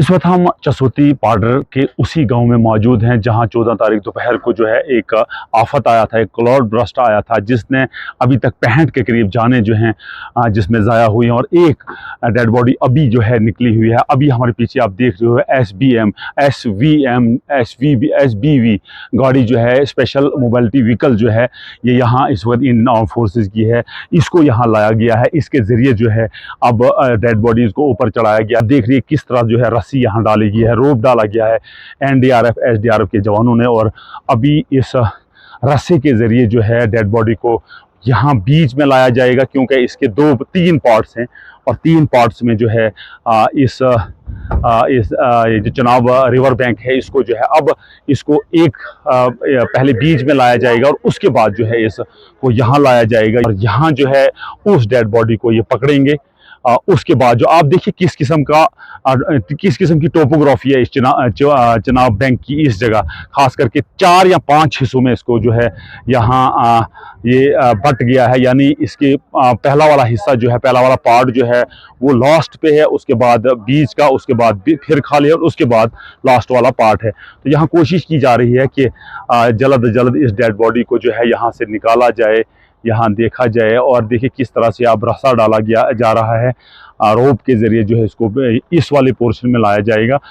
इस वक्त हम चसोती पाडर के उसी गांव में मौजूद हैं जहां 14 तारीख दोपहर को जो है एक आफत आया था, एक क्लाउड बर्स्ट आया था जिसने अभी तक 65 के करीब जाने जो हैं जिसमें ज़ाया हुई हैं और एक डेड बॉडी अभी जो है निकली हुई है। अभी हमारे पीछे आप देख रहे हो SBV गाड़ी जो है, स्पेशल मोबिलिटी व्हीकल जो है, ये यहाँ इस वक्त इंडियन आर्म फोर्सेस की है। इसको यहाँ लाया गया है, इसके ज़रिए जो है अब डेड बॉडीज़ को ऊपर चढ़ाया गया। देख रही है किस तरह जो है रस्सी यहाँ डाली गई है, रोप डाला गया है NDRF SDRF के जवानों ने। और अभी इस रस्सी के ज़रिए जो है डेड बॉडी को यहाँ बीच में लाया जाएगा, क्योंकि इसके तीन पार्ट्स हैं और तीन पार्ट्स में जो है ये जो चनाब रिवर बैंक है, इसको जो है अब इसको पहले बीच में लाया जाएगा और उसके बाद जो है इसको यहाँ लाया जाएगा और यहाँ जो है उस डेड बॉडी को ये पकड़ेंगे। उसके बाद जो आप देखिए किस किस्म की टोपोग्राफी है इस चनाब बैंक की इस जगह, खास करके 4 या 5 हिस्सों में इसको जो है यहाँ ये बट गया है। यानी इसके पहला वाला हिस्सा जो है, पहला वाला पार्ट जो है वो लास्ट पे है, उसके बाद बीच का, उसके बाद फिर खाली है और उसके बाद लास्ट वाला पार्ट है। तो यहाँ कोशिश की जा रही है कि जल्द अज जल्द इस डेड बॉडी को जो है यहाँ से निकाला जाए, यहाँ देखा जाए। और देखिए किस तरह से अब रस्सा डाला जा रहा है, रोप के ज़रिए जो है इसको इस वाले पोर्शन में लाया जाएगा।